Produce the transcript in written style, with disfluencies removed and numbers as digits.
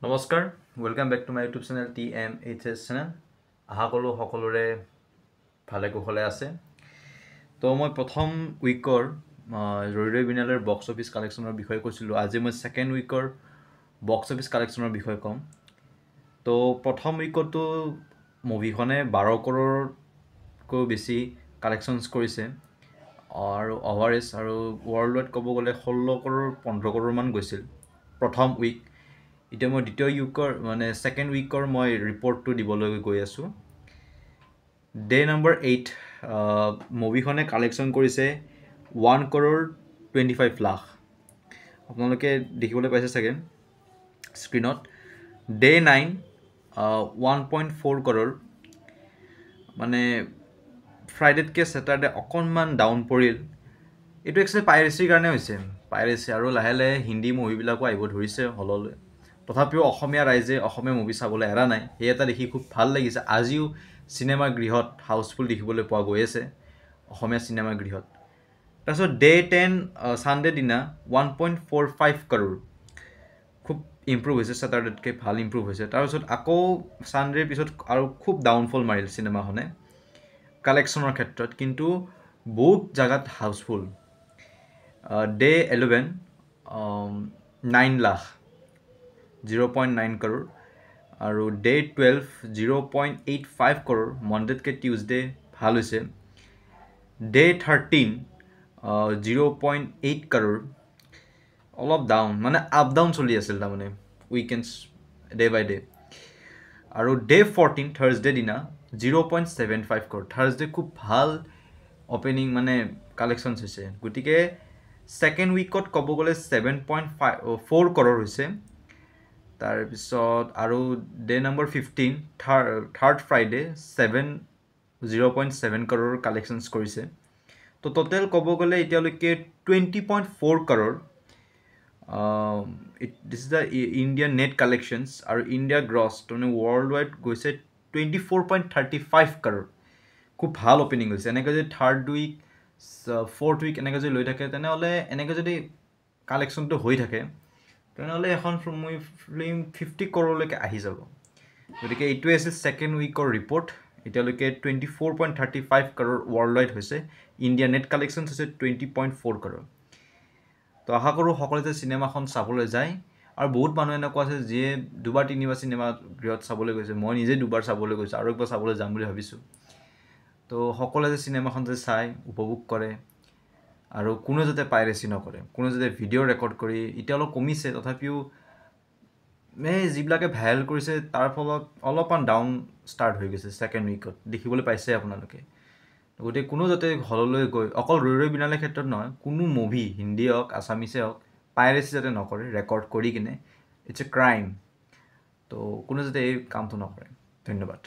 নমস্কাৰ welcome back to my YouTube channel TMHS channel আশা কৰোঁ সকলোৰে ভালে কুশলে আছে তো মই প্ৰথম উইকৰ ৰৈ বিনালেৰ বক্স অফিচ কালেকশ্যনৰ বিষয়ে কৈছিলোঁ আজি মই সেকেন্ড উইকৰ বক্স অফিচ কালেকশ্যনৰ বিষয়ে ক'ম তো প্ৰথম উইকতো মুভিখনে 12 কৰোৰকৈ বেছি কালেকশ্যনছ কৰিছে আৰু অভাৰেজ আৰু ৱৰ্ল্ড ৱাইড ক'ব গ'লে 16 কৰোৰ 15 কৰোৰ মান গৈছিল প্ৰথম উইক এতিয়া মই দ্বিতীয় উইকৰ সেকেন্ড উইকৰ মই ৰিপৰ্টটো দিবলৈ গৈ আছোঁ ডে নম্বৰ 8 মুভিখনে কালেকশ্যন কৰিছে 1 কৰোৰ 25 লাখ আপোনালোকে দেখিবলৈ পাইছে চাগে স্ক্ৰীনত ডে 9 1.4 কৰোৰ মানে ফ্ৰাইডেতকৈ স্যাটাৰডে অকণমান ডাউন পৰিল এইটো একচুৱেলি পাইৰেচিৰ কাৰণে হৈছে পাইৰেচি আৰু লাহে লাহে হিন্দী মুভিবিলাকো আহিব ধৰিছে হললৈ তথাপিও অসমীয়া ৰাইজে অসমীয়া মুভি চাবলৈ এৰা নাই সেই এটা দেখি খুব ভাল লাগিছে আজিও চিনেমা গৃহত হাউসফুল দেখিবলৈ পোৱা গৈ আছে অসমীয়া চিনেমা গৃহত তাৰপিছত ডে 10 সানডে দিনা 1.45 কৰোৰ খুব ইম্প্ৰুভ হৈছে স্যাটাৰডেতকৈ ভাল ইম্প্ৰুভ হৈছে তাৰপিছত আকৌ সানডেৰ পিছত আৰু খুব ডাউনফল মাৰিল চিনেমাখনে কালেকশ্যনৰ ক্ষেত্ৰত কিন্তু বহুত জাগাত হাউসফুল ডে 11 9 লাখ 0.9 কৰোৰ আৰু ডে 12 0.85 কৰোৰ মনডেতকৈ টিউজডে ভাল হৈছে ডে 13 0.8 কৰোৰ অলপ ডাউন মানে আপ ডাউন চলি আছিল তাৰমানে উইকেণ্ডছ ডে বাই ডে আৰু ডে 14 থাৰ্সডে দিনা 0.75 কৰোৰ থাৰ্সডে খুব ভাল অপেনিং মানে কালেকশ্যনছ হৈছে গতিকে সেকেন্ড উইকত ক'ব গ'লে 7.4 কৰোৰ হৈছে তাৰপিছত আৰু day number 15 third Friday 0.7 crore collections কৰিছে তো টোটেল ক'ব গ'লে এতিয়ালৈকে 20.4 crore this is the Indian net collections আৰু ইণ্ডিয়া গ্ৰছ তাৰমানে ৱৰ্ল্ড ৱাইড গৈছে 24.35 কৰোৰ খুব ভাল অপেনিং হৈছে এনেকৈ যদি থাৰ্ড উইক ফ'ৰ্থ উইক এনেকৈ যদি লৈ থাকে তেনেহ'লে এনেকৈ যদি কালেকশ্যনটো হৈ থাকে তেনেহ'লে এখন মুভি ফিল্ম 50 কৰোৰলৈকে আহি যাব গতিকে এইটোৱে আছিল সেকেন্ড উইকৰ ৰিপৰ্ট এতিয়ালৈকে 24.35 কৰোৰ ৱৰ্ল্ড ৱাইড হৈছে ইণ্ডিয়া নেট কালেকশ্যনছ হৈছে 20.4 কৰোৰ তো আশা কৰোঁ সকলোৱে চিনেমাখন চাবলৈ যায় আৰু বহুত মানুহ এনেকুৱা আছে যিয়ে দুবাৰ তিনিবাৰ চিনেমা গৃহত চাবলৈ গৈছে মই নিজে দুবাৰ চাবলৈ গৈছোঁ আৰু একবাৰ চাবলৈ যাম বুলি ভাবিছোঁ তো সকলোৱে চিনেমাখন যে চাই উপভোগ কৰে আৰু কোনো যাতে পাইৰেচি নকৰে কোনো যাতে ভিডিঅ' ৰেকৰ্ড কৰি এতিয়া অলপ কমিছে তথাপিও যিবিলাকে ভাইৰেল কৰিছে তাৰ ফলত অলপমান ডাউন ষ্টাৰ্ট হৈ গৈছে সেকেন্ড উইকত দেখিবলৈ পাইছে আপোনালোকে গতিকে কোনো যাতে হললৈ গৈ অকল ৰৈ বিনালে ক্ষেত্ৰত নহয় কোনো মুভি হিন্দী হওক আছামিছে হওক পাইৰেচি যাতে নকৰে ৰেকৰ্ড কৰি কিনে ইটছ এ ক্ৰাইম তো কোনো যাতে এই কামটো নকৰে ধন্যবাদ